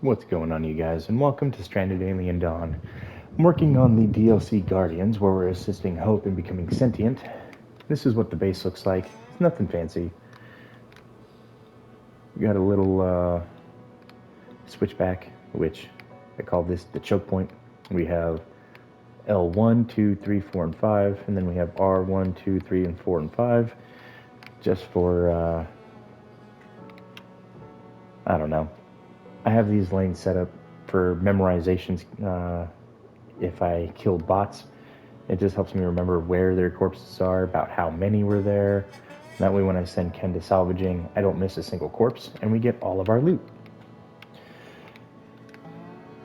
What's going on, you guys, and welcome to Stranded Alien Dawn. I'm working on the DLC Guardians, where we're assisting Hope in becoming sentient. This is what the base looks like. It's nothing fancy. We got a little switchback, which I call this the choke point. We have L1, 2, 3, 4, and 5, and then we have R1, 2, 3, and 4, and 5, just for, I don't know. I have these lanes set up for memorizations. If I kill bots, it just helps me remember where their corpses are, about how many were there. That way when I send Ken to salvaging, I don't miss a single corpse, and we get all of our loot.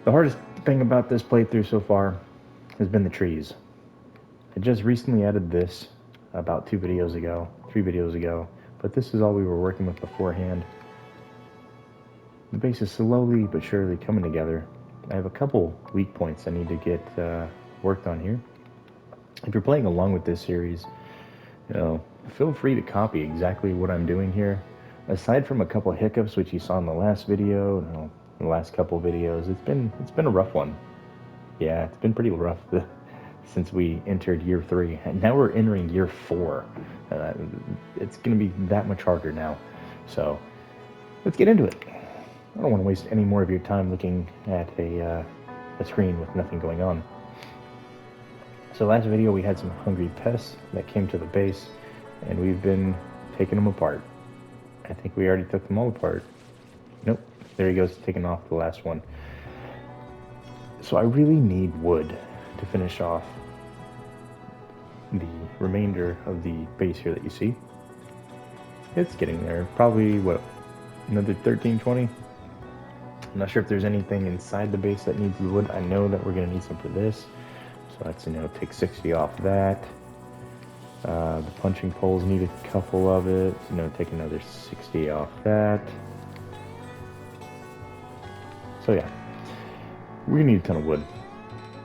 The hardest thing about this playthrough so far has been the trees. I just recently added this about 3 videos ago, but this is all we were working with beforehand. The base is slowly but surely coming together. I have a couple weak points I need to get worked on here. If you're playing along with this series, feel free to copy exactly what I'm doing here. Aside from a couple hiccups, which you saw in the last video, in the last couple videos, it's been a rough one. Yeah, it's been pretty rough since we entered year 3, and now we're entering year 4. It's going to be that much harder now. So let's get into it. I don't want to waste any more of your time looking at a screen with nothing going on. So last video we had some hungry pests that came to the base, and we've been taking them apart. I think we already took them all apart. Nope, there he goes, taking off the last one. So I really need wood to finish off the remainder of the base here that you see. It's getting there. Probably, another 13, 20? I'm not sure if there's anything inside the base that needs wood. I know that we're going to need some for this. So that's, take 60 off that. The punching poles need a couple of it. Take another 60 off that. So yeah, we're going to need a ton of wood.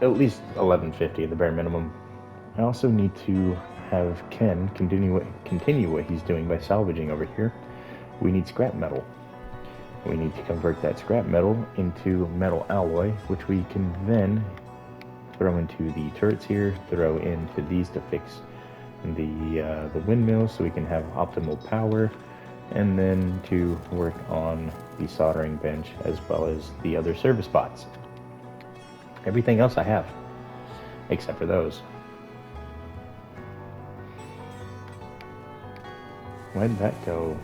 At least 1150 at the bare minimum. I also need to have Ken continue what he's doing by salvaging over here. We need scrap metal. We need to convert that scrap metal into metal alloy, which we can then throw into the turrets here, throw into these to fix the windmill so we can have optimal power, and then to work on the soldering bench as well as the other service bots. Everything else I have, except for those. Where'd that go?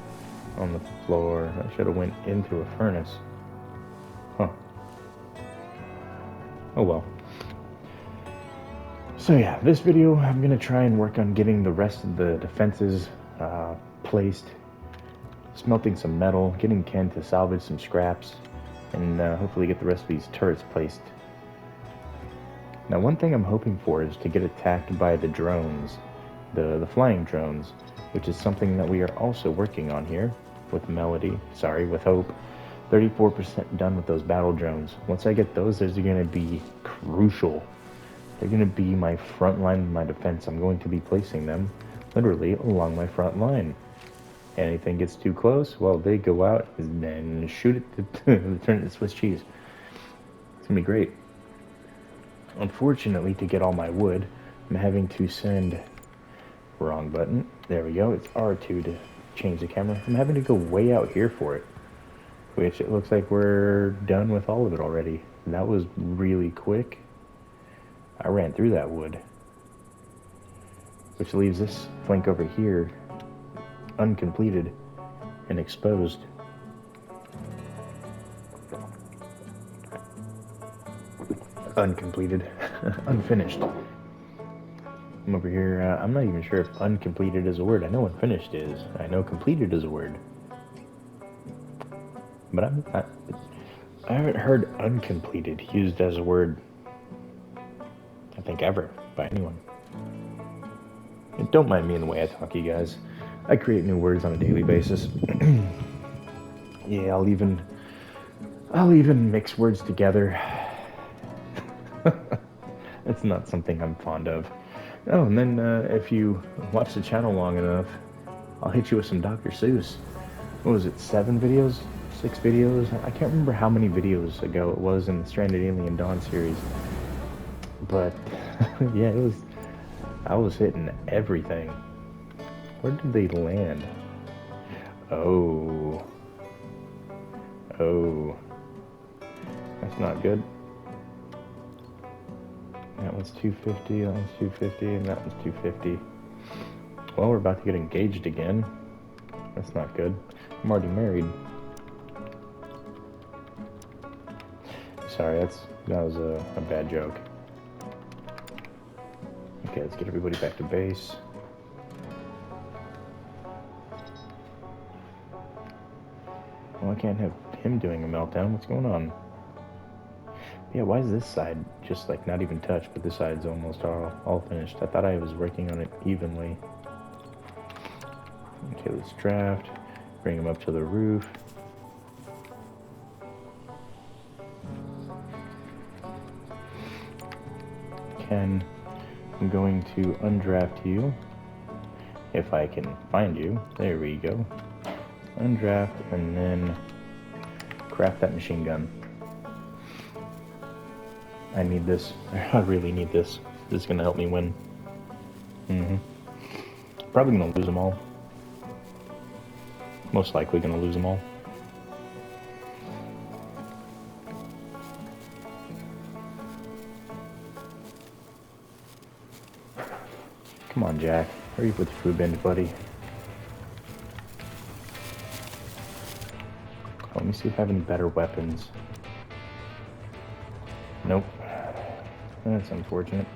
On the floor. That should have went into a furnace. Huh. Oh well. So yeah, this video I'm gonna try and work on getting the rest of the defenses placed, smelting some metal, getting Ken to salvage some scraps, and hopefully get the rest of these turrets placed. Now one thing I'm hoping for is to get attacked by the drones, the flying drones, which is something that we are also working on here with with Hope. 34% done with those battle drones. Once I get those are going to be crucial. They're going to be my front line of my defense. I'm going to be placing them literally along my front line. Anything gets too close, well, they go out and then shoot it to turn it to Swiss cheese. It's going to be great. Unfortunately, to get all my wood, I'm having to send... Wrong button. There we go. It's R2 to change the camera. I'm having to go way out here for it, which it looks like we're done with all of it already. That was really quick. I ran through that wood, which leaves this flank over here uncompleted and exposed. Uncompleted. Unfinished. I'm over here, I'm not even sure if uncompleted is a word. I know unfinished is. I know completed is a word. But I haven't heard uncompleted used as a word, I think, ever, by anyone. And don't mind me in the way I talk, you guys. I create new words on a daily basis. Yeah, I'll even mix words together. It's not something I'm fond of. Oh, and then if you watch the channel long enough, I'll hit you with some Dr. Seuss. What was it, 7 videos? 6 videos. I can't remember how many videos ago it was in the Stranded Alien Dawn series. But, yeah, I was hitting everything. Where did they land? Oh. Oh. That's not good. That one's 250, that one's 250, and that one's 250. Well, we're about to get engaged again. That's not good. I'm already married. Sorry, that was a bad joke. Okay, let's get everybody back to base. Well, I can't have him doing a meltdown. What's going on? Yeah, why is this side just like not even touched, but this side's almost all finished? I thought I was working on it evenly. Okay, let's draft. Bring him up to the roof. Ken, I'm going to undraft you. If I can find you. There we go. Undraft and then craft that machine gun. I need this. I really need this. This is going to help me win. Probably going to lose them all. Most likely going to lose them all. Come on, Jack. Hurry up with your food binge, buddy. Oh, let me see if I have any better weapons. Nope. That's unfortunate.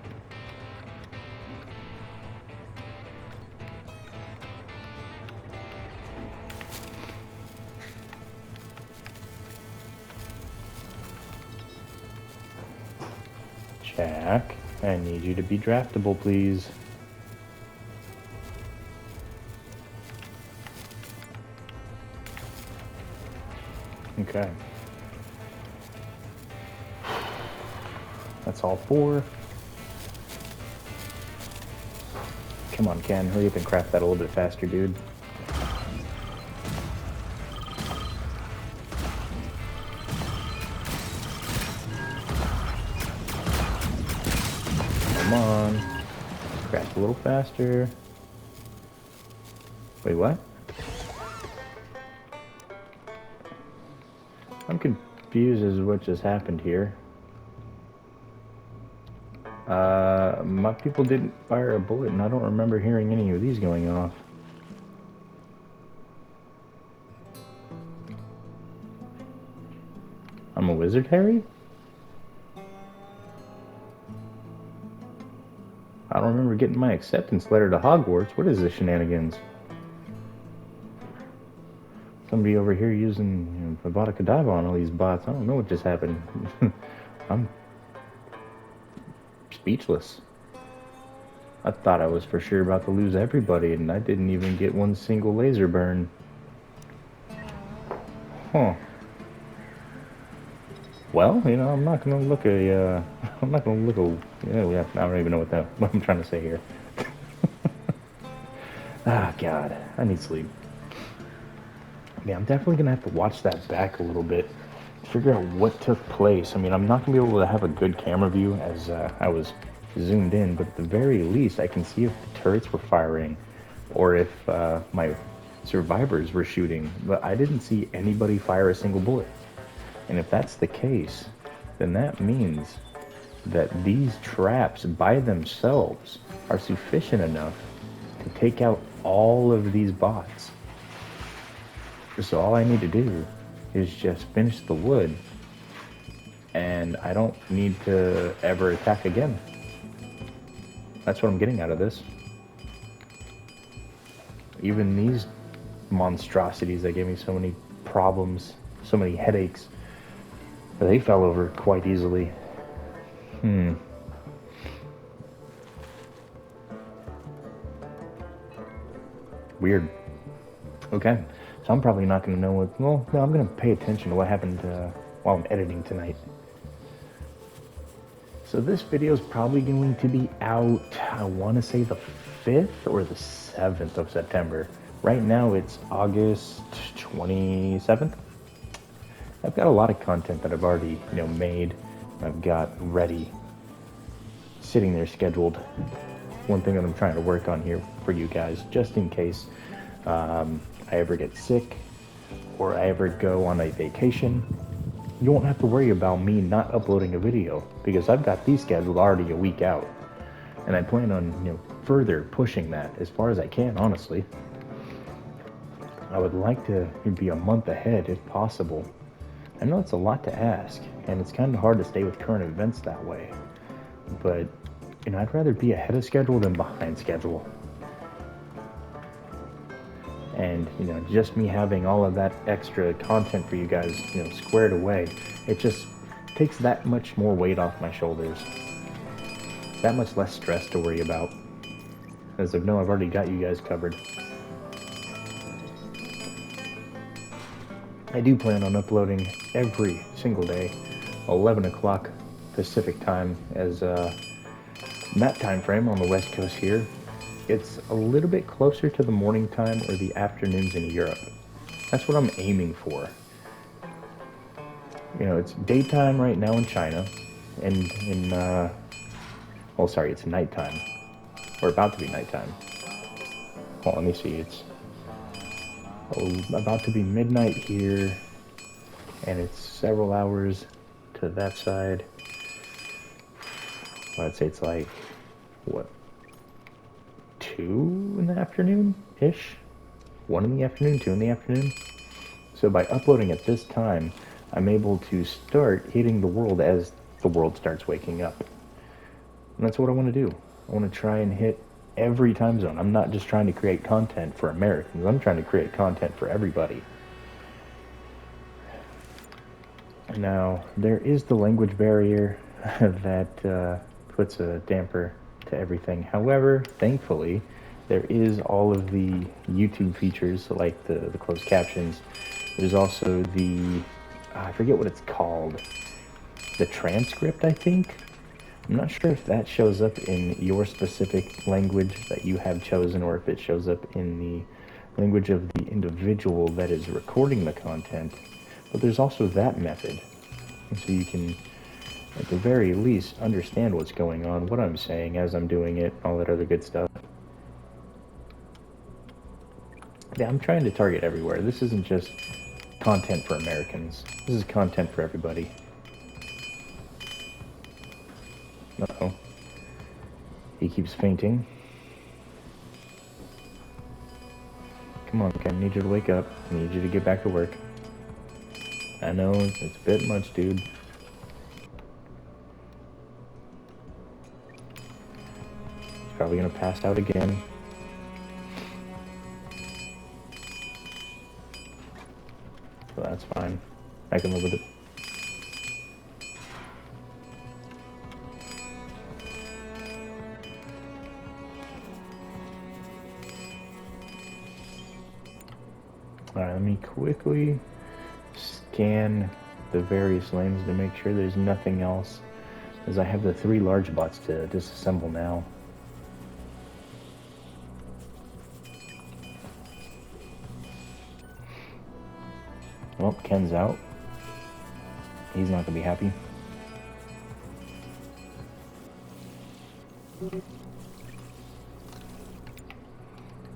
Jack, I need you to be draftable, please. Okay. That's all 4. Come on, Ken. Hurry up and craft that a little bit faster, dude. Come on. Craft a little faster. Wait, what? I'm confused as to what just happened here. My people didn't fire a bullet, and I don't remember hearing any of these going off. I'm a wizard, Harry? I don't remember getting my acceptance letter to Hogwarts. What is this shenanigans? Somebody over here using Avada Kedavra on all these bots. I don't know what just happened. I'm speechless. I thought I was for sure about to lose everybody, and I didn't even get one single laser burn. Huh. Well, I'm not gonna look a, I'm not gonna look a, yeah, I don't even know what I'm trying to say here. Ah, God, I need sleep. Yeah, I'm definitely gonna have to watch that back a little bit, figure out what took place. I mean, I'm not gonna be able to have a good camera view as I was zoomed in, but at the very least, I can see if the turrets were firing, or if my survivors were shooting. But I didn't see anybody fire a single bullet. And if that's the case, then that means that these traps by themselves are sufficient enough to take out all of these bots. So all I need to do is just finish the wood, and I don't need to ever attack again. That's what I'm getting out of this. Even these monstrosities that gave me so many problems, so many headaches, they fell over quite easily. Weird. Okay, so I'm probably not going to know what... Well, no, I'm going to pay attention to what happened while I'm editing tonight. So this video is probably going to be out, I want to say the 5th or the 7th of September. Right now it's August 27th. I've got a lot of content that I've already, made. I've got ready, sitting there scheduled. One thing that I'm trying to work on here for you guys, just in case I ever get sick or I ever go on a vacation, you won't have to worry about me not uploading a video because I've got these scheduled already a week out. And I plan on, further pushing that as far as I can, honestly. I would like to be a month ahead if possible. I know it's a lot to ask, and it's kind of hard to stay with current events that way. But, I'd rather be ahead of schedule than behind schedule. And, just me having all of that extra content for you guys, squared away, it just takes that much more weight off my shoulders. That much less stress to worry about. As I know I've already got you guys covered. I do plan on uploading every single day, 11 o'clock Pacific time, as that time frame on the West Coast here. It's a little bit closer to the morning time or the afternoons in Europe. That's what I'm aiming for. It's daytime right now in China, and it's nighttime. Or about to be nighttime. Well, let me see, it's about to be midnight here, and it's several hours to that side. Well, I'd say it's like, 2 in the afternoon-ish? 1 in the afternoon, 2 in the afternoon? So by uploading at this time, I'm able to start hitting the world as the world starts waking up. And that's what I want to do. I want to try and hit every time zone. I'm not just trying to create content for Americans. I'm trying to create content for everybody. Now, there is the language barrier that puts a damper to everything. However, thankfully, there is all of the YouTube features, like the closed captions. There's also I forget what it's called, the transcript, I think. I'm not sure if that shows up in your specific language that you have chosen, or if it shows up in the language of the individual that is recording the content. But there's also that method. And so you can, at the very least, understand what's going on, what I'm saying as I'm doing it, all that other good stuff. Yeah, I'm trying to target everywhere. This isn't just content for Americans. This is content for everybody. Uh-oh. He keeps fainting. Come on, Ken, I need you to wake up. I need you to get back to work. I know, it's a bit much, dude. He's probably gonna pass out again. So that's fine. I can live with it. Alright, let me quickly scan the various lanes to make sure there's nothing else, as I have the 3 large bots to disassemble now. Well, Ken's out. He's not gonna be happy.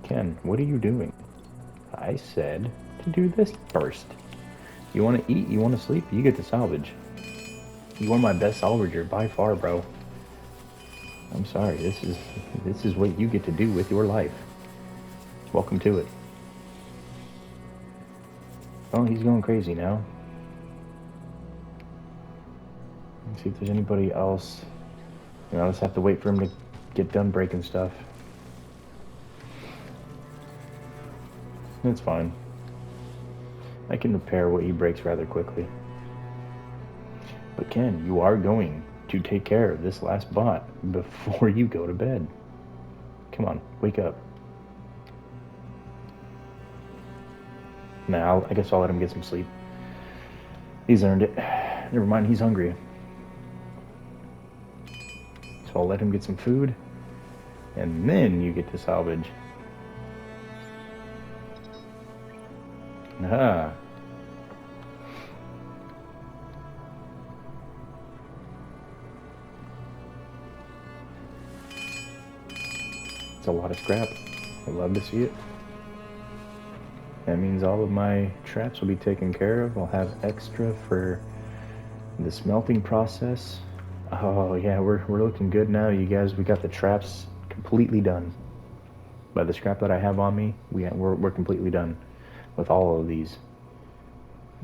Ken, what are you doing? I said to do this first. You want to eat, you want to sleep, you get to salvage. You are my best salvager by far, bro. I'm sorry, this is what you get to do with your life. Welcome to it. Oh, he's going crazy now. Let's see if there's anybody else. I'll just have to wait for him to get done breaking stuff. That's fine. I can repair what he breaks rather quickly. But Ken, you are going to take care of this last bot before you go to bed. Come on, wake up. Now, I guess I'll let him get some sleep. He's earned it. Never mind, he's hungry. So I'll let him get some food, and then you get to salvage. Ah. a lot of scrap. I love to see it. That means all of my traps will be taken care of. I'll have extra for the smelting process. Oh yeah, we're looking good now, you guys. We got the traps completely done. By the scrap that I have on me, we're completely done with all of these.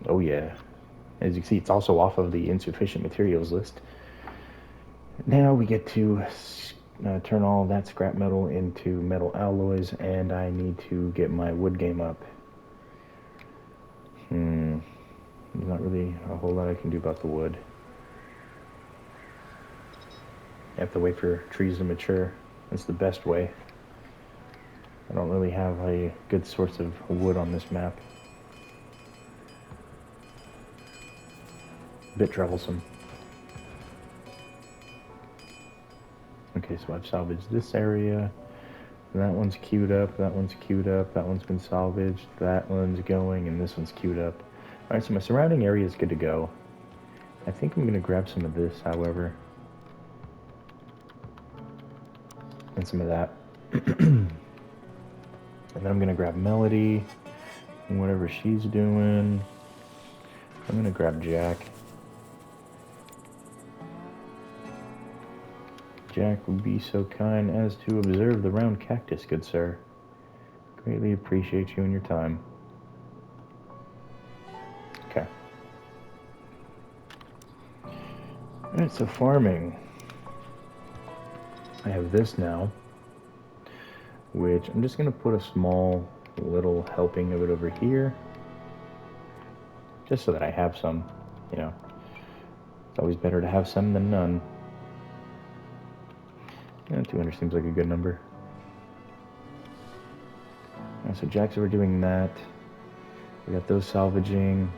Oh yeah. As you can see, it's also off of the insufficient materials list. Now we get to turn all that scrap metal into metal alloys, and I need to get my wood game up. There's not really a whole lot I can do about the wood. I have to wait for trees to mature. That's the best way. I don't really have a good source of wood on this map. A bit troublesome. Okay, so I've salvaged this area. That one's queued up, that one's queued up, that one's been salvaged, that one's going, and this one's queued up. Alright, so my surrounding area is good to go. I think I'm going to grab some of this, however. And some of that. And then I'm going to grab Melody and whatever she's doing. I'm going to grab Jack. Jack would be so kind as to observe the round cactus, good sir. Greatly appreciate you and your time. Okay. Alright, so farming. I have this now, which I'm just going to put a small little helping of it over here. Just so that I have some, you know. It's always better to have some than none. Yeah, 200 seems like a good number. Right, so Jack's over doing that. We got those salvaging.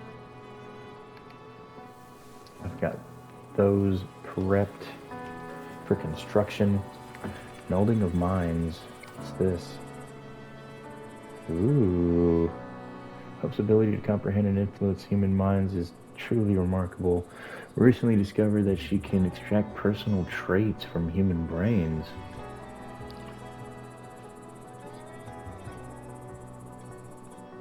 I've got those prepped for construction. Melding of minds. What's this? Ooh. Hope's ability to comprehend and influence human minds is truly remarkable. We recently discovered that she can extract personal traits from human brains.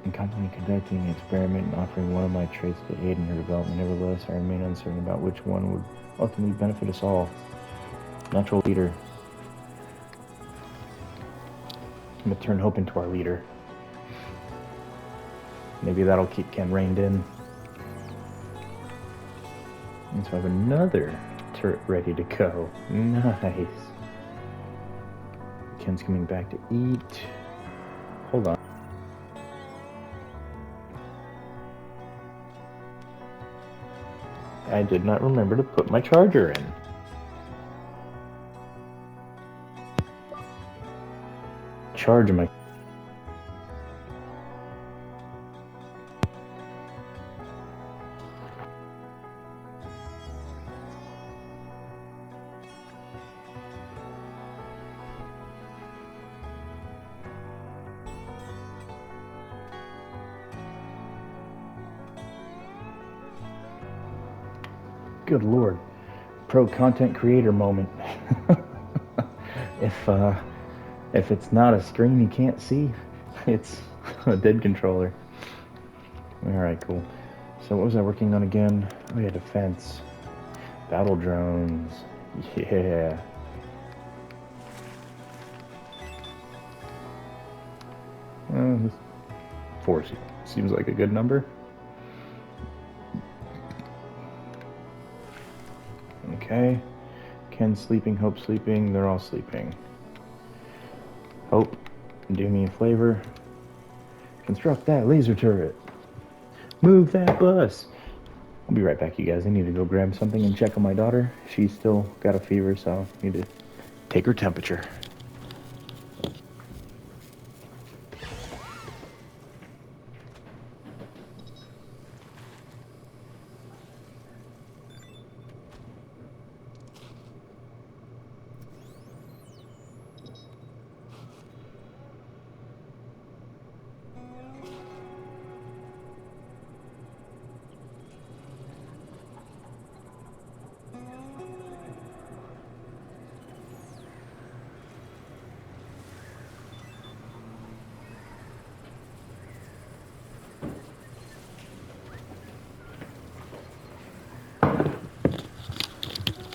I'm constantly conducting an experiment and offering one of my traits to aid in her development. Nevertheless, I remain uncertain about which one would ultimately benefit us all. Natural leader. I'm gonna turn Hope into our leader. Maybe that'll keep Ken reined in. And so I have another turret ready to go. Nice. Ken's coming back to eat. Hold on. I did not remember to put my charger in. Charge my... Good Lord. Pro content creator moment. If it's not a screen you can't see, it's a dead controller. Alright, cool. So what was I working on again? Oh yeah, defense. Battle drones. Yeah. Four seems like a good number. Okay. Ken's sleeping, Hope sleeping, they're all sleeping. Hope, do me a favor. Construct that laser turret. Move that bus. I'll be right back, you guys. I need to go grab something and check on my daughter. She's still got a fever, so I need to take her temperature.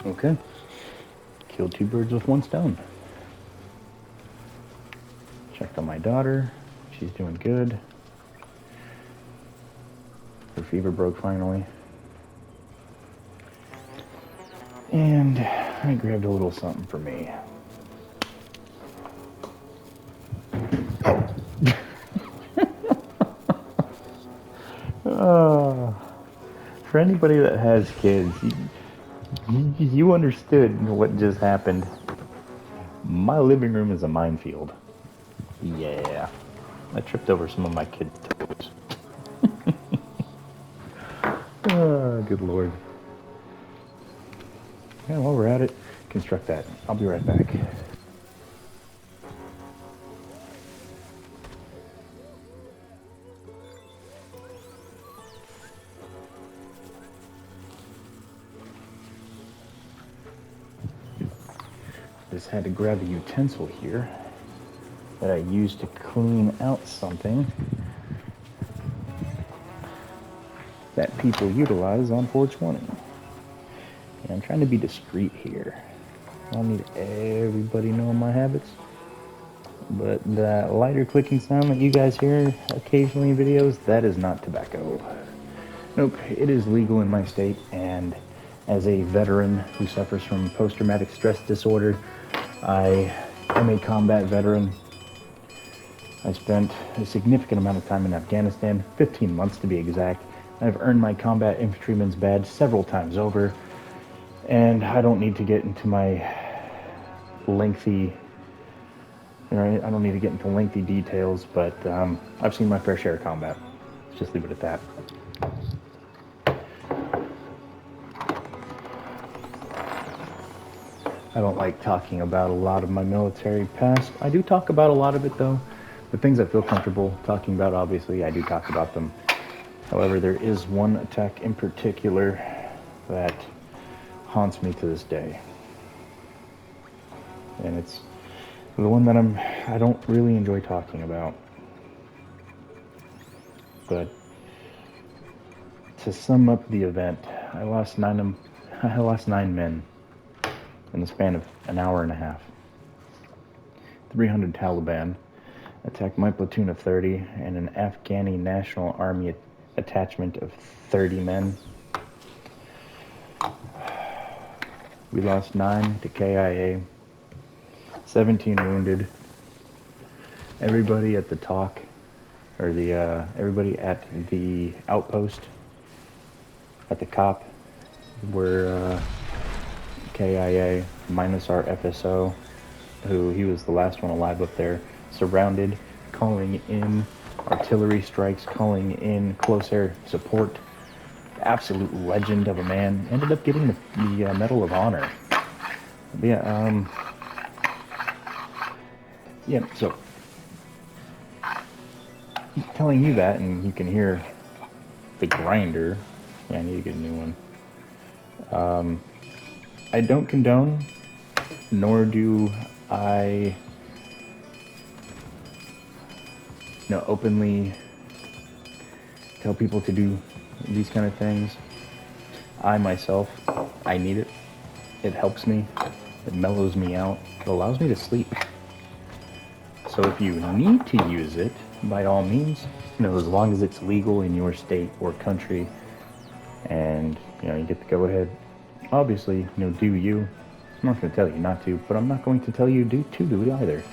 Okay. Killed 2 birds with 1 stone. Checked on my daughter. She's doing good. Her fever broke finally. And I grabbed a little something for me. For anybody that has kids, you understood what just happened. My living room is a minefield. Yeah. I tripped over some of my kids' toes. Oh, good lord. Yeah, while we're at it, construct that. I'll be right back. Just had to grab a utensil here that I used to clean out something that people utilize on 420. And I'm trying to be discreet here. I don't need everybody knowing my habits. But that lighter clicking sound that you guys hear occasionally in videos, that is not tobacco. Nope, it is legal in my state, and as a veteran who suffers from post-traumatic stress disorder, I am a combat veteran. I spent a significant amount of time in Afghanistan, 15 months to be exact. I've earned my combat infantryman's badge several times over, and I don't need to get into my lengthy, I don't need to get into lengthy details, but I've seen my fair share of combat. Let's just leave it at that. I don't like talking about a lot of my military past. I do talk about a lot of it though. The things I feel comfortable talking about, obviously, I do talk about them. However, there is one attack in particular that haunts me to this day. And it's the one that I don't really enjoy talking about. But to sum up the event, I lost 9 men in the span of an hour and a half. 300 Taliban attacked my platoon of 30 and an Afghani National Army attachment of 30 men. We lost 9 to KIA, 17 wounded. Everybody at the everybody at the outpost, at the COP, were KIA minus our FSO, who he was the last one alive up there, surrounded, calling in artillery strikes, calling in close air support. Absolute legend of a man. Ended up getting the Medal of Honor. So telling you that, and you can hear the grinder. Yeah, I need to get a new one. I don't condone, nor do I openly tell people to do these kind of things. I myself, I need it. It helps me. It mellows me out. It allows me to sleep. So if you need to use it, by all means, as long as it's legal in your state or country, and you get to go ahead. Obviously, do you. I'm not going to tell you not to, but I'm not going to tell you to do it either.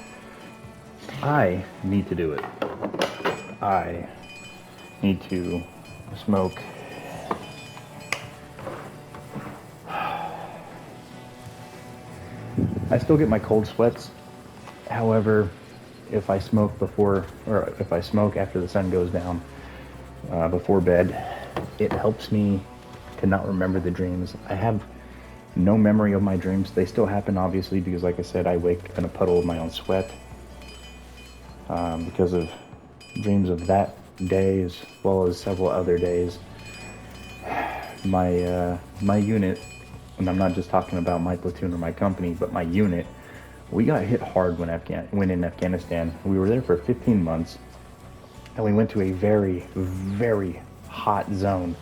I need to do it. I need to smoke. I still get my cold sweats. However, if I smoke after the sun goes down, before bed, it helps me to not remember the dreams. I have no memory of my dreams. They still happen, obviously, because like I said, I wake in a puddle of my own sweat, because of dreams of that day as well as several other days. My unit, and I'm not just talking about my platoon or my company, but my unit, we got hit hard when in Afghanistan. We were there for 15 months, and we went to a very, very hot zone.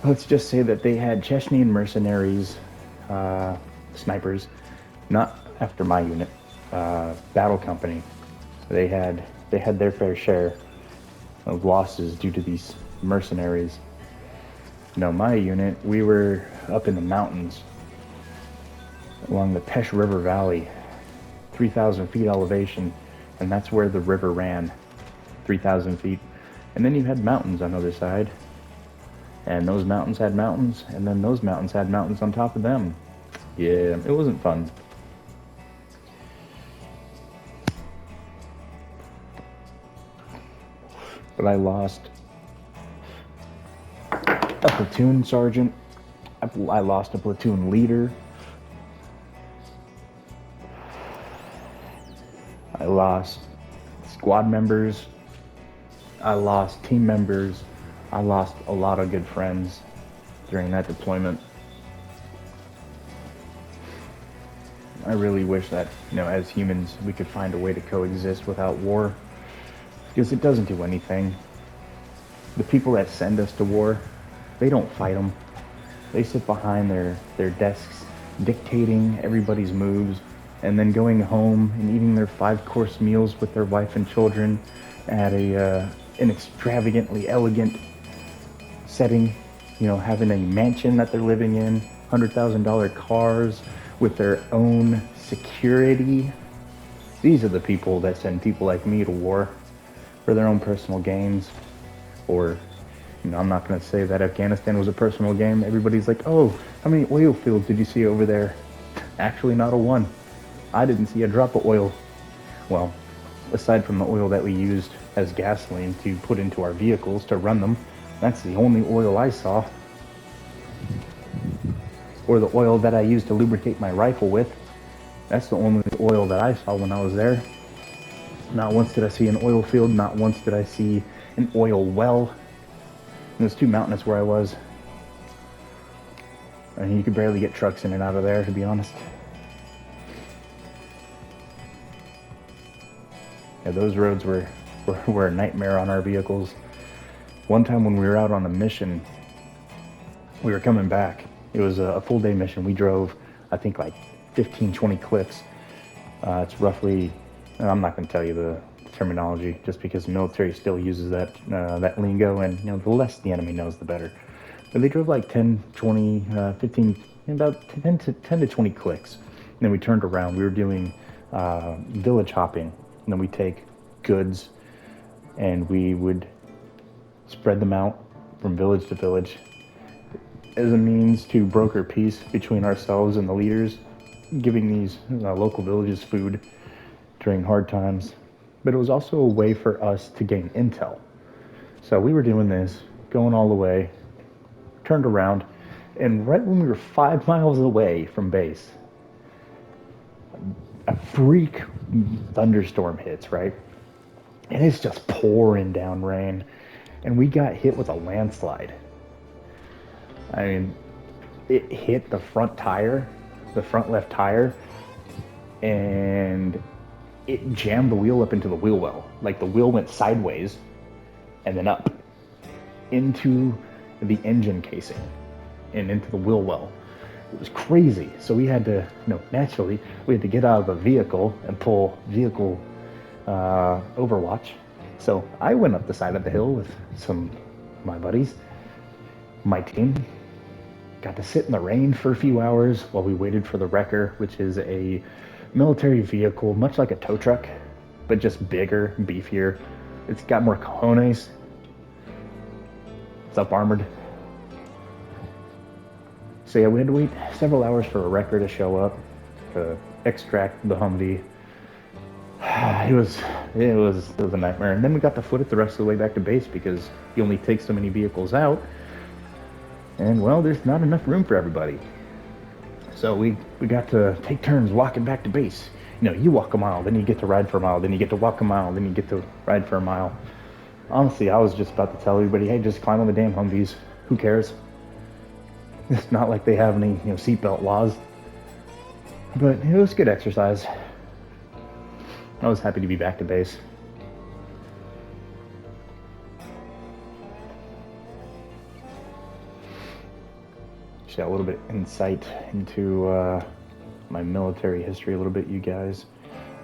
Let's just say that they had Chechnyan mercenaries snipers, not after my unit, battle company. They had their fair share of losses due to these mercenaries. My unit, we were up in the mountains along the Pesh River Valley, 3,000 feet elevation, and that's where the river ran, 3,000 feet. And then you had mountains on the other side, and those mountains had mountains, and then those mountains had mountains on top of them. Yeah, it wasn't fun. But I lost a platoon sergeant, I lost a platoon leader, I lost squad members, I lost team members, I lost a lot of good friends during that deployment. I really wish that, as humans, we could find a way to coexist without war, because it doesn't do anything. The people that send us to war, they don't fight them. They sit behind their desks, dictating everybody's moves, and then going home and eating their 5-course meals with their wife and children at an extravagantly elegant setting, having a mansion that they're living in, $100,000 cars with their own security. These are the people that send people like me to war for their own personal gains. Or, I'm not going to say that Afghanistan was a personal game. Everybody's like, oh, how many oil fields did you see over there? Actually, not a one. I didn't see a drop of oil. Well, aside from the oil that we used as gasoline to put into our vehicles to run them, that's the only oil I saw. Or the oil that I used to lubricate my rifle with. That's the only oil that I saw when I was there. Not once did I see an oil field, not once did I see an oil well. It was too mountainous where I was. I mean, you could barely get trucks in and out of there, to be honest. Yeah, those roads were a nightmare on our vehicles. One time when we were out on a mission, we were coming back. It was a full day mission. We drove, I think, like 15, 20 clicks. It's roughly, and I'm not going to tell you the terminology just because the military still uses that lingo, and the less the enemy knows, the better. But they drove like 10, 20, 15, about 10 to 20 clicks. And then we turned around. We were doing village hopping. And then we take goods and we would spread them out from village to village as a means to broker peace between ourselves and the leaders, giving these local villages food during hard times. But it was also a way for us to gain intel. So we were doing this, going all the way, turned around, and right when we were 5 miles away from base, a freak thunderstorm hits, right? And it's just pouring down rain. And we got hit with a landslide. I mean, it hit the front tire, the front left tire, and it jammed the wheel up into the wheel well. Like the wheel went sideways and then up into the engine casing and into the wheel well. It was crazy. So we had to, naturally, we had to get out of the vehicle and pull vehicle overwatch. So I went up the side of the hill with some of my buddies, my team. Got to sit in the rain for a few hours while we waited for the wrecker, which is a military vehicle, much like a tow truck, but just bigger, beefier. It's got more cojones. It's up armored. So yeah, we had to wait several hours for a wrecker to show up to extract the Humvee. It was a nightmare. And then we got to foot it the rest of the way back to base because you only take so many vehicles out. And well, there's not enough room for everybody. So we got to take turns walking back to base. You walk a mile, then you get to ride for a mile, then you get to walk a mile, then you get to ride for a mile. Honestly, I was just about to tell everybody, hey, just climb on the damn Humvees. Who cares? It's not like they have any, seatbelt laws. But it was good exercise. I was happy to be back to base. Just got a little bit insight into my military history a little bit, you guys.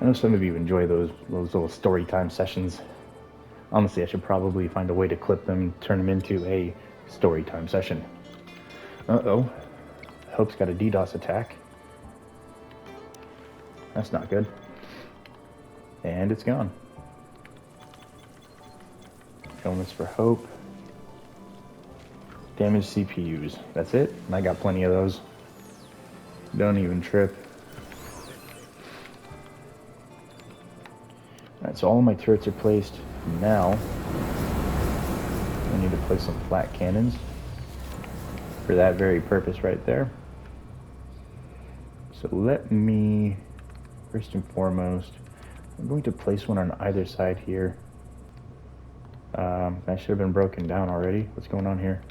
I know some of you enjoy those little story time sessions. Honestly, I should probably find a way to clip them, turn them into a story time session. Uh-oh. Hope's got a DDoS attack. That's not good. And it's gone. Illness for Hope. Damaged CPUs. That's it? And I got plenty of those. Don't even trip. Alright, so all of my turrets are placed. Now, I need to place some flat cannons for that very purpose right there. So let me, first and foremost, I'm going to place one on either side here. That should have been broken down already. What's going on here?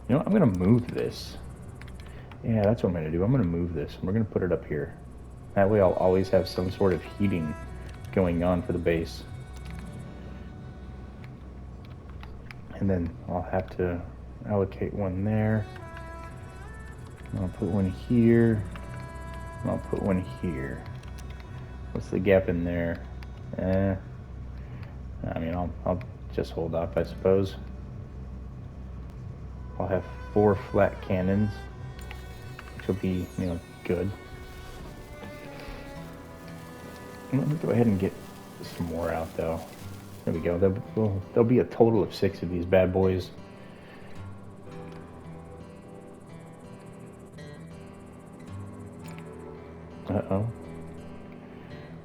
You know what? I'm going to move this. Yeah, that's what I'm going to do. I'm going to move this. We're going to put it up here. That way I'll always have some sort of heating going on for the base. And then I'll have to allocate one there. I'll put one here. And I'll put one here. What's the gap in there? I mean, I'll just hold off, I suppose. I'll have 4 flat cannons, which will be, you know, good. Let me go ahead and get some more out, though. There we go. There'll be a total of 6 of these bad boys. Uh-oh.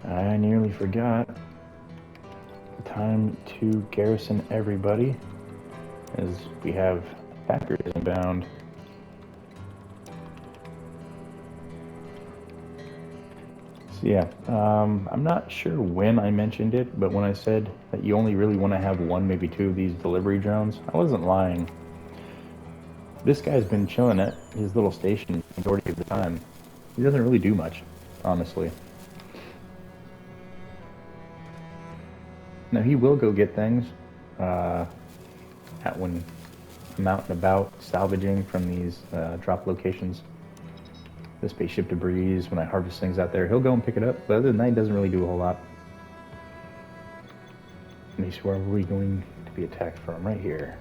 I nearly forgot. Time to garrison everybody, as we have attackers inbound. So yeah, I'm not sure when I mentioned it, but when I said that you only really want to have 1, maybe 2 of these delivery drones, I wasn't lying. This guy's been chilling at his little station the majority of the time. He doesn't really do much, honestly. Now, he will go get things when I'm out and about salvaging from these drop locations. The spaceship debris, when I harvest things out there, he'll go and pick it up. But other than that, he doesn't really do a whole lot. Let me see, where are we going to be attacked from? Right here.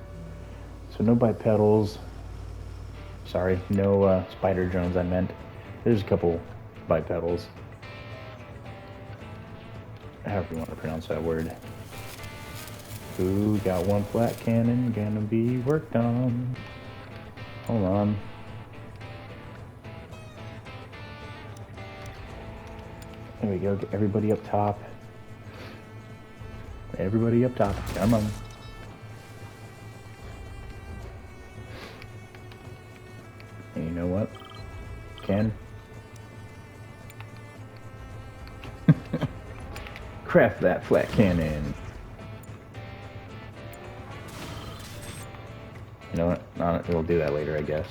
So no bipedals. Sorry, no spider drones, I meant. There's a couple bipedals. However you want to pronounce that word. Ooh, got 1 flat cannon gonna be worked on. Hold on. There we go, get everybody up top. Everybody up top, come on. And you know what? Ken? Craft that flat cannon. You know what? We'll do that later, I guess.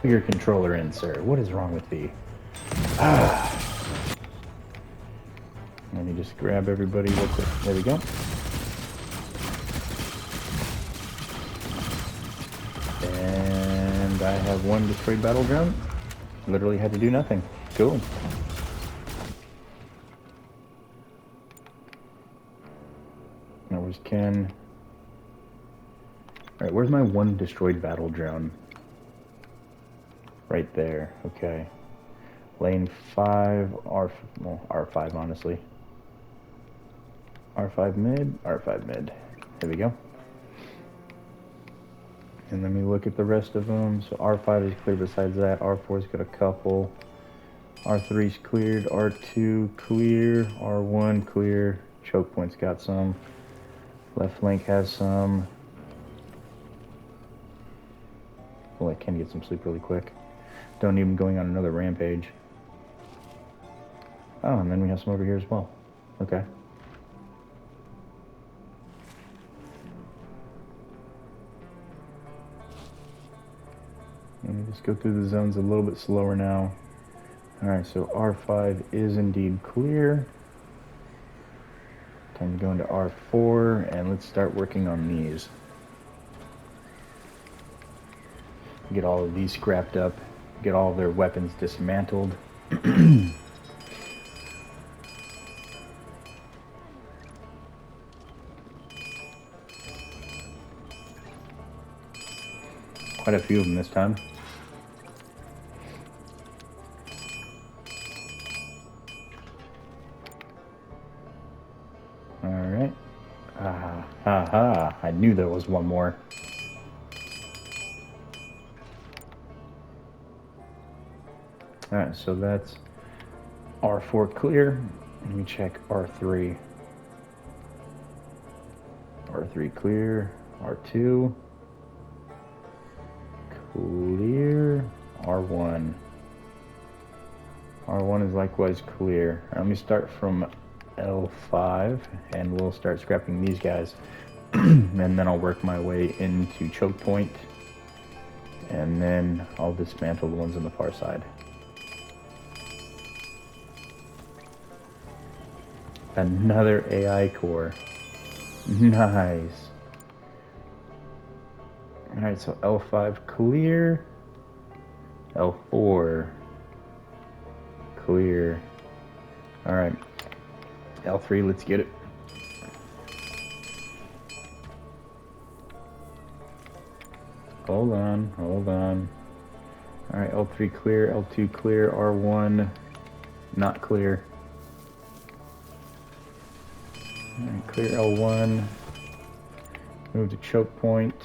Put your controller in, sir. What is wrong with thee? Let me just grab everybody real quick. There we go. And I have 1 destroyed battle drone. Literally had to do nothing. Cool. Now where's Ken? Alright, where's my 1 destroyed battle drone? Right there. Okay. Lane 5, R5 honestly. R5 mid, R5 mid. There we go. And let me look at the rest of them. So R5 is clear besides that. R4's got a couple. R3's cleared. R2 clear. R1 clear. Choke point's got some. Left flank has some. I'll let Ken get some sleep really quick. Don't need him going on another rampage. Oh, and then we have some over here as well. Okay. Let me just go through the zones a little bit slower now. Alright, so R5 is indeed clear. Time to go into R4 and let's start working on these. Get all of these scrapped up, get all of their weapons dismantled. Quite a few of them this time. Alright. I knew there was one more. Alright, so that's R4 clear. Let me check R3. R3 clear. R2 clear. R1. R1 is likewise clear. Let me start from L5 and we'll start scrapping these guys. And then I'll work my way into choke point. And then I'll dismantle the ones on the far side. Another AI core. Nice. Alright, so L5 clear. L4 clear. Alright. L3, let's get it. Hold on. Alright, L3 clear, L2 clear, R1 not clear. Alright, clear L1. Move to choke point.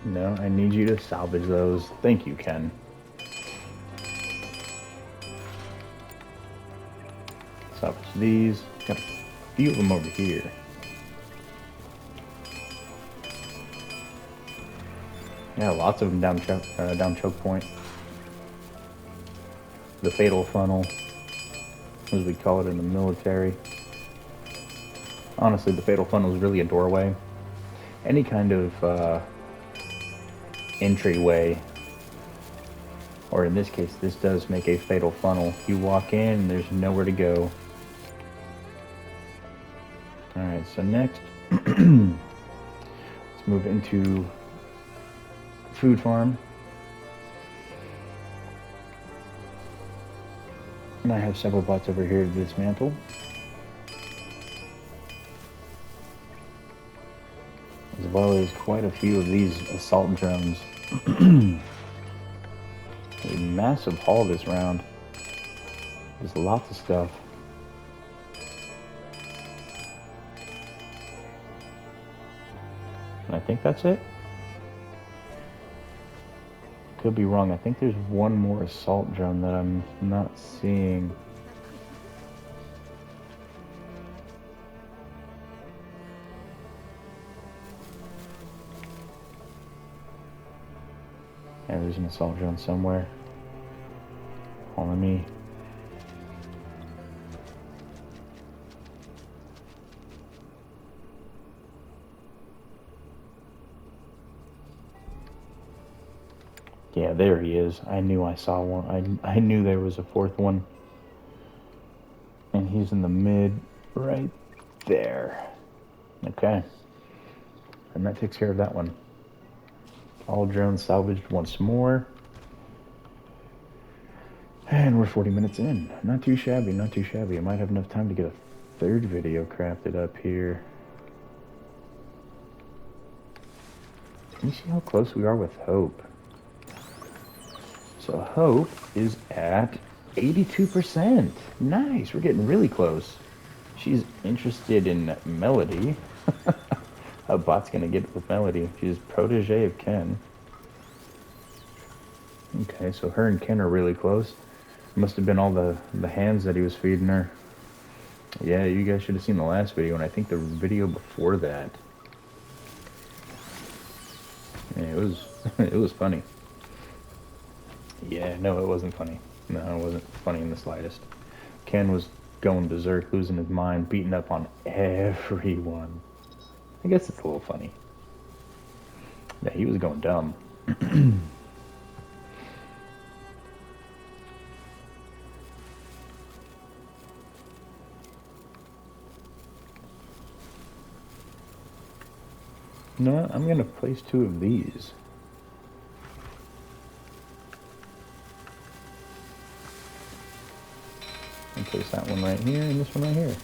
No, I need you to salvage those. Thank you, Ken. Salvage these. Got a few of them over here. Yeah, lots of them down choke point. The fatal funnel, as we call it in the military. Honestly, the fatal funnel is really a doorway. Any kind of entryway, or in this case, this does make a fatal funnel. You walk in, and there's nowhere to go. Alright, so next, let's move into food farm. And I have several bots over here to dismantle. As well as quite a few of these assault drones. A massive haul this round. There's lots of stuff. And I think that's it. Could be wrong. I think there's one more assault drone that I'm not seeing. Yeah, there's an assault drone somewhere. Hold on, me. Yeah, there he is. I knew I saw one. I knew there was a fourth one. And he's in the mid right there. Okay. And that takes care of that one. All drones salvaged once more. And we're 40 minutes in. Not too shabby, not too shabby. I might have enough time to get a third video crafted up here. Can you see how close we are with Hope? So Hope is at 82%. Nice, we're getting really close. She's interested in Melody. A bot's gonna get with Melody. She's protege of Ken. Okay, so her and Ken are really close. Must have been all the hands that he was feeding her. Yeah, you guys should have seen the last video, and I think the video before that. Yeah, it was funny. Yeah, no, it wasn't funny. No, it wasn't funny in the slightest. Ken was going berserk, losing his mind, beating up on everyone. I guess it's a little funny. Yeah, he was going dumb. You know what? I'm gonna place 2 of these. And place that one right here and this one right here.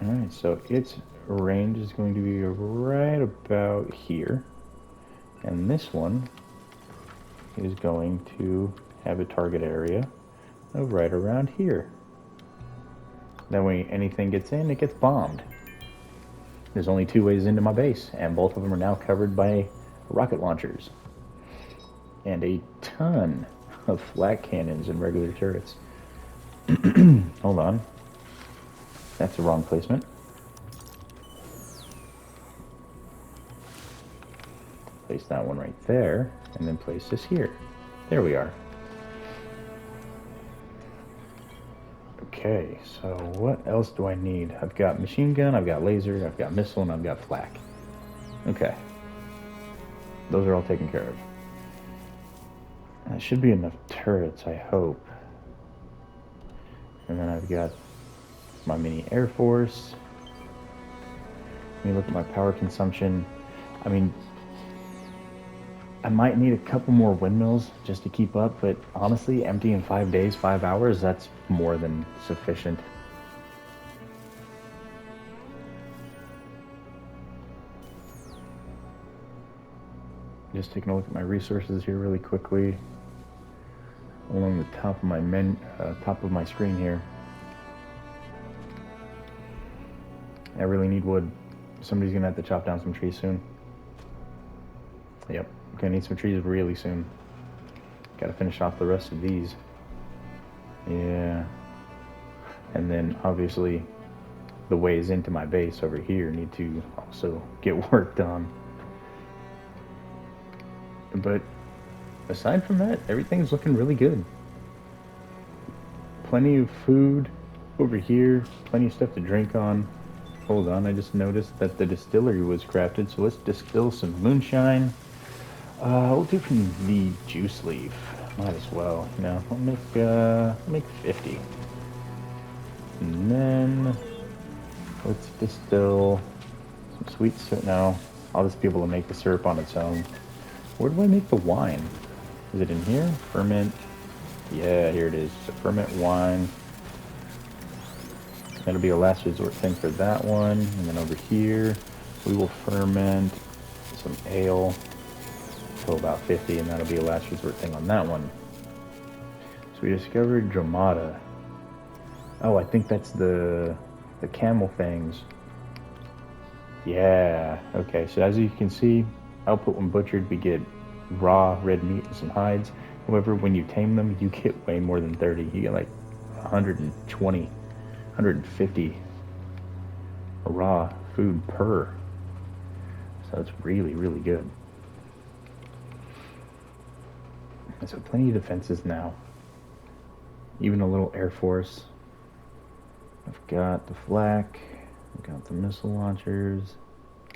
Alright, so its range is going to be right about here. And this one is going to have a target area of right around here. That way anything gets in, it gets bombed. There's only 2 ways into my base, and both of them are now covered by rocket launchers. And a ton of flak cannons and regular turrets. Hold on. That's the wrong placement. Place that one right there, and then place this here. There we are. Okay, so what else do I need? I've got machine gun, I've got laser, I've got missile, and I've got flak. Okay. Those are all taken care of. That should be enough turrets, I hope. And then I've got my mini Airforce. Let me look at my power consumption. I mean, I might need a couple more windmills just to keep up, but honestly, empty in 5 days, 5 hours, that's more than sufficient. Just taking a look at my resources here really quickly. Along the top of my top of my screen here. I really need wood. Somebody's gonna have to chop down some trees soon. Yep, gonna need some trees really soon. Gotta finish off the rest of these. Yeah. And then obviously the ways into my base over here need to also get worked on. But aside from that, everything's looking really good. Plenty of food over here, plenty of stuff to drink on. Hold on, I just noticed that the distillery was crafted, so let's distill some moonshine. We'll do from the juice leaf. Might as well, you know. I'll make 50. And then let's distill some sweet syrup. No, I'll just be able to make the syrup on its own. Where do I make the wine? Is it in here? Ferment. Yeah, here it is. So ferment wine. That'll be a last resort thing for that one. And then over here, we will ferment some ale till about 50, and that'll be a last resort thing on that one. So we discovered Dramata. Oh, I think that's the camel things. Yeah, okay, so as you can see, output when butchered, we get raw red meat and some hides. However, when you tame them, you get way more than 30. You get like 120, 150 raw food per. So it's really, really good. And so plenty of defenses now. Even a little Airforce. I've got the flak. I've got the missile launchers.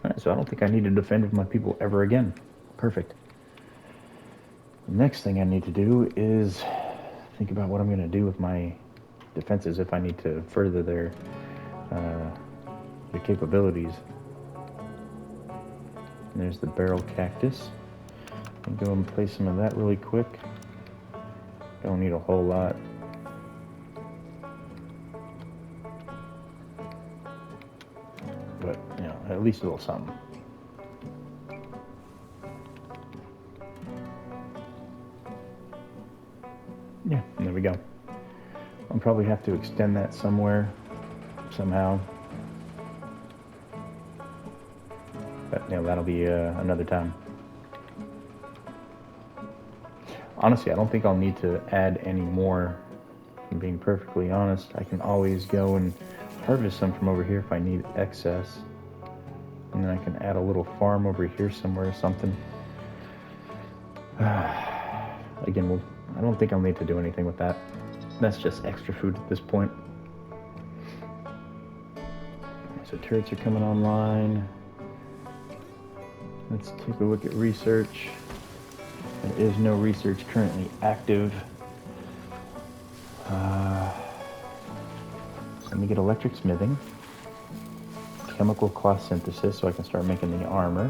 Alright, so I don't think I need to defend with my people ever again. Perfect. The next thing I need to do is think about what I'm going to do with my defenses if I need to further their capabilities. And there's the barrel cactus. I'll go and place some of that really quick. Don't need a whole lot. But, you know, at least a little something. Yeah, and there we go. I'll probably have to extend that somewhere, somehow. But, you know, that'll be another time. Honestly, I don't think I'll need to add any more. I'm being perfectly honest. I can always go and harvest some from over here if I need excess. And then I can add a little farm over here somewhere or something. Again, I don't think I'll need to do anything with that. That's just extra food at this point. So turrets are coming online. Let's take a look at research. There is no research currently active. So let me get electric smithing, chemical cloth synthesis so I can start making the armor.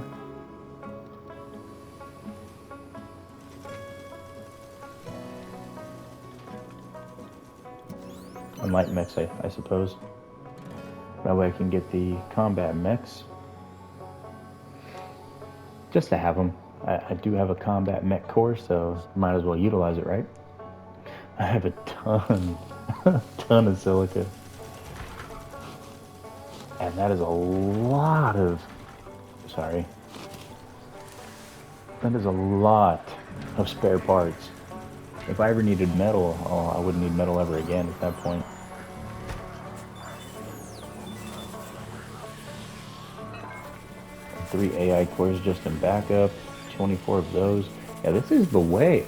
And light mechs, I suppose. That way I can get the combat mechs. Just to have them. I do have a combat mech core, so might as well utilize it, right? I have a ton of silica. And that is a lot of, sorry. That is a lot of spare parts. If I ever needed metal, oh, I wouldn't need metal ever again at that point. And 3 AI cores just in backup, 24 of those. Yeah, this is the way.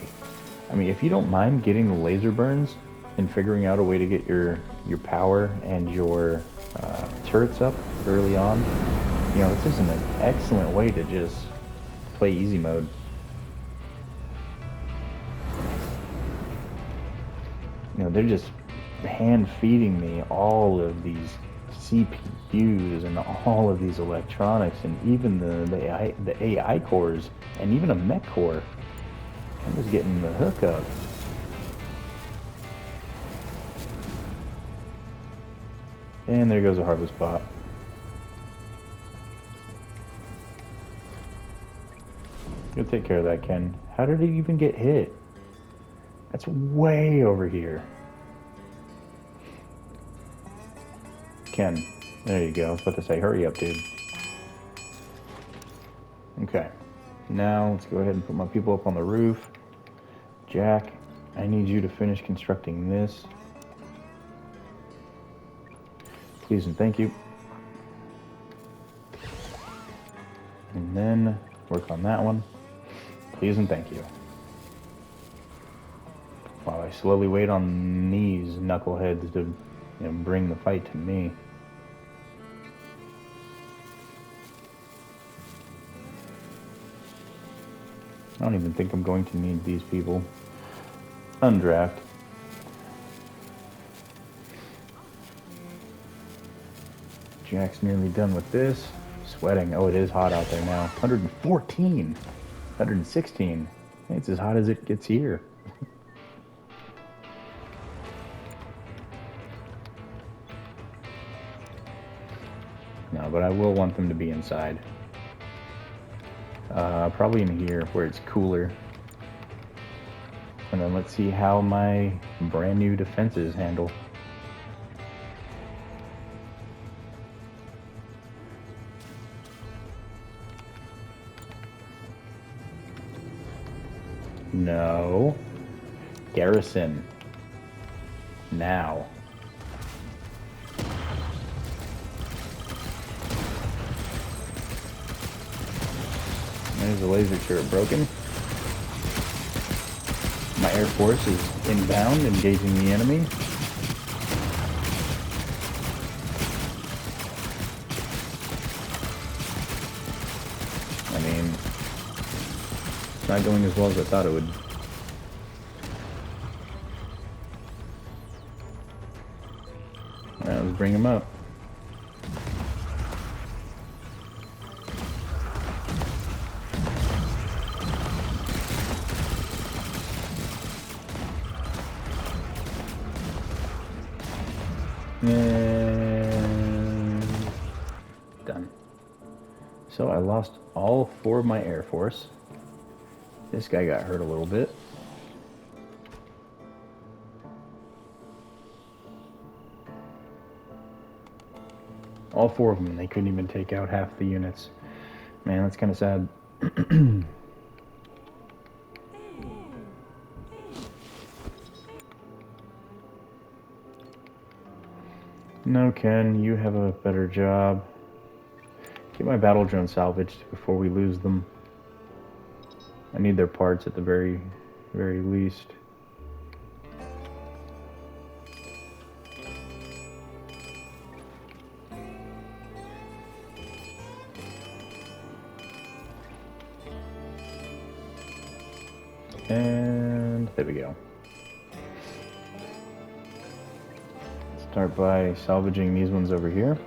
I mean, if you don't mind getting the laser burns and figuring out a way to get your power and your turrets up early on, you know, this is an excellent way to just play easy mode. You know, they're just hand feeding me all of these CPUs and all of these electronics and even the AI cores and even a mech core. I'm just getting the hookup. And there goes a harvest bot. You'll take care of that, Ken. How did it even get hit? That's way over here. Ken, there you go. I was about to say, hurry up, dude. Okay. Now, let's go ahead and put my people up on the roof. Jack, I need you to finish constructing this. Please and thank you. And then work on that one. Please and thank you. While I slowly wait on these knuckleheads to, you know, bring the fight to me. I don't even think I'm going to need these people. Undraft. Jack's nearly done with this. Sweating. Oh, it is hot out there now. 114. 116. It's as hot as it gets here. No, but I will want them to be inside. Probably in here where it's cooler. And then let's see how my brand new defenses handle. No. Garrison. Now. There's the laser turret broken. My Airforce is inbound, engaging the enemy. I mean, it's not going as well as I thought it would. Alright, let's bring him up. And done. So I lost all 4 of my Air Force. This guy got hurt a little bit. All 4 of them, they couldn't even take out half the units. Man, that's kind of sad. No, Ken, you have a better job. Get my battle drone salvaged before we lose them. I need their parts at the very least. And there we go. Start by salvaging these ones over here.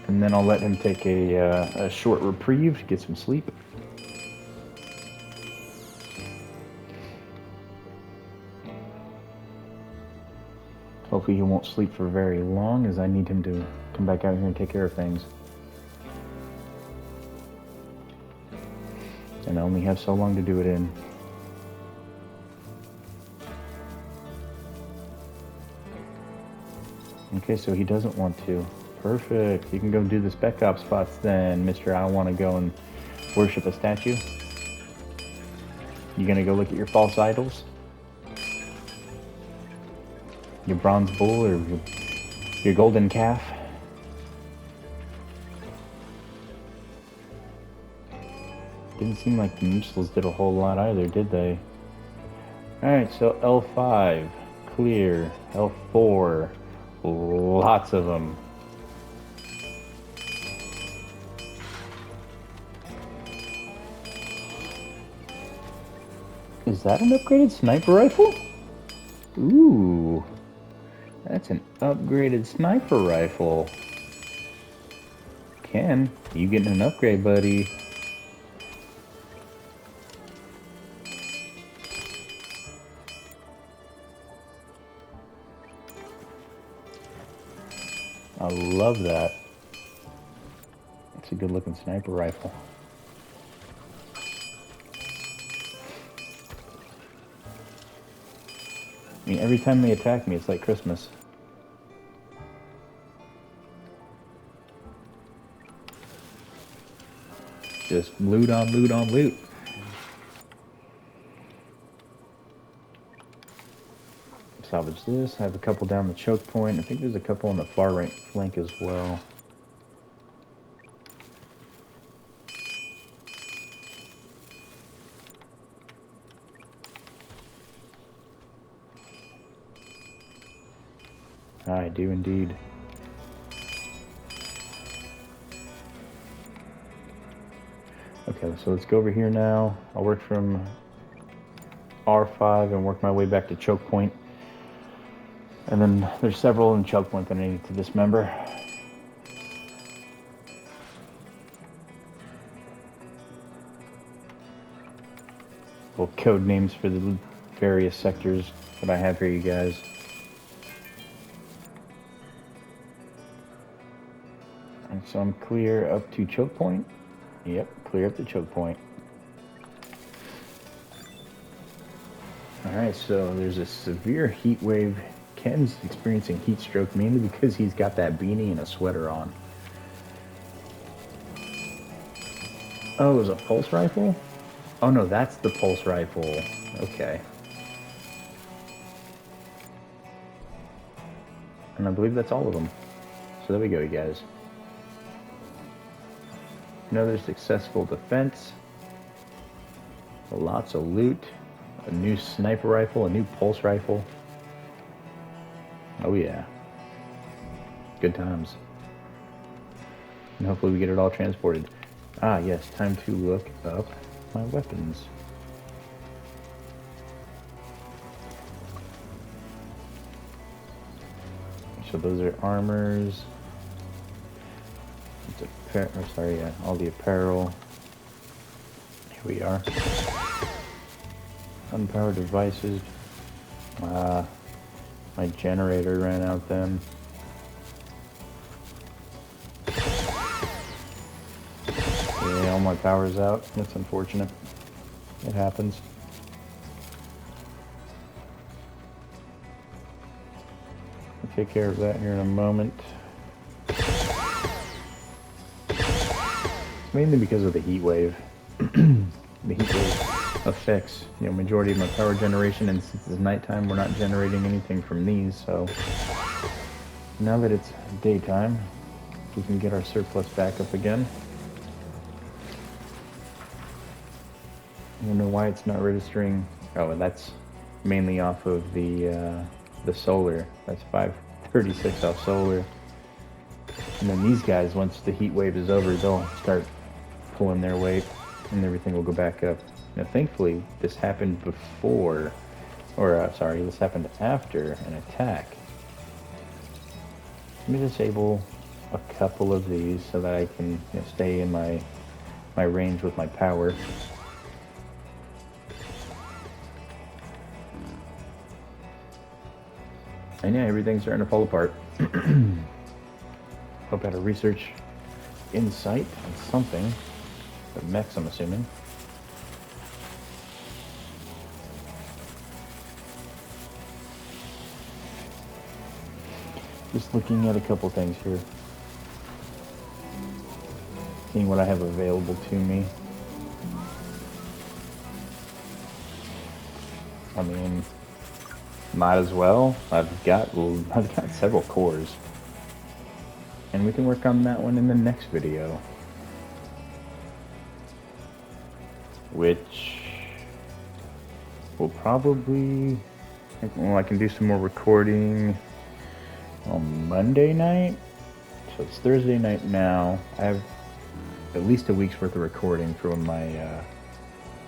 And then I'll let him take a short reprieve to get some sleep. Hopefully he won't sleep for very long, as I need him to come back out here and take care of things. And I only have so long to do it in. Okay, so he doesn't want to. Perfect. You can go do the spec op spots then, Mr. I want to go and worship a statue. You gonna go look at your false idols? Your bronze bull or your golden calf? Didn't seem like the Mucils did a whole lot either, did they? Alright, so L5, clear. L4, lots of them. Is that an upgraded sniper rifle? Ooh, that's an upgraded sniper rifle. Ken, you getting an upgrade, buddy? I love that. It's a good looking sniper rifle. I mean, every time they attack me, it's like Christmas. Just loot on loot on loot. Salvage this. I have a couple down the choke point. I think there's a couple on the far right flank as well. I do indeed. Okay, so let's go over here now. I'll work from R5 and work my way back to choke point. And then there's several in choke point that I need to dismember. Little code names for the various sectors that I have here, you guys. And so I'm clear up to choke point. Yep, clear up to choke point. Alright, so there's a severe heat wave. Ken's experiencing heat stroke mainly because he's got that beanie and a sweater on. Oh, it was a pulse rifle? Oh no, that's the pulse rifle. Okay. And I believe that's all of them. So there we go, you guys. Another successful defense. Lots of loot. A new sniper rifle, a new pulse rifle. Oh yeah. Good times. And hopefully we get it all transported. Ah yes, time to look up my weapons. So those are armors. All the apparel. Here we are. Unpowered devices. My generator ran out then. Yeah, all my power's out. That's unfortunate. It happens. I'll take care of that here in a moment. Mainly because of the heat wave. The heat wave affects, majority of my power generation, and since it's nighttime, we're not generating anything from these, so now that it's daytime, we can get our surplus back up again. I don't know why it's not registering. Oh, and that's mainly off of the solar. That's 536 off solar. And then these guys, once the heat wave is over, they'll start pulling their weight and everything will go back up. Now, thankfully, this happened before, or sorry, this happened after an attack. Let me disable a couple of these so that I can stay in my range with my power. And yeah, everything's starting to fall apart. Hope I had a research insight on something. The mechs, I'm assuming. Just looking at a couple things here. Seeing what I have available to me. I mean, might as well. I've got several cores. And we can work on that one in the next video. Which will probably, well, I can do some more recording on Monday night. So it's Thursday night now. I have at least a week's worth of recording for when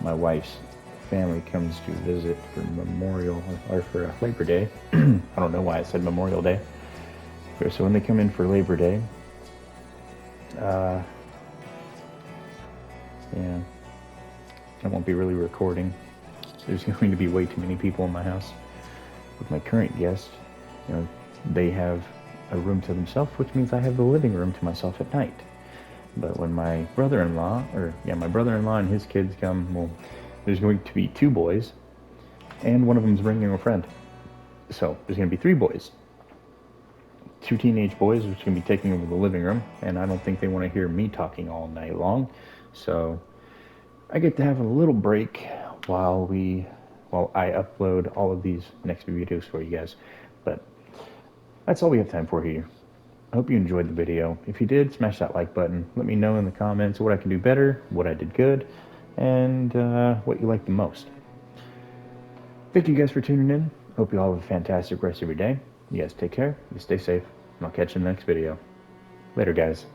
my wife's family comes to visit for Memorial, or for Labor Day. I don't know why I said Memorial Day. So when they come in for Labor Day, yeah, I won't be really recording. There's going to be way too many people in my house. With my current guest, they have a room to themselves, which means I have the living room to myself at night. But when my brother-in-law and his kids come, well, there's going to be 2 boys, and one of them's bringing a friend. So there's going to be 3 boys. 2 teenage boys, which are going to be taking over the living room, and I don't think they want to hear me talking all night long. So I get to have a little break while I upload all of these next videos for you guys. But that's all we have time for here. I hope you enjoyed the video. If you did, smash that like button. Let me know in the comments what I can do better, what I did good, and what you like the most. Thank you guys for tuning in. Hope you all have a fantastic rest of your day. You guys take care, you stay safe, and I'll catch you in the next video. Later, guys.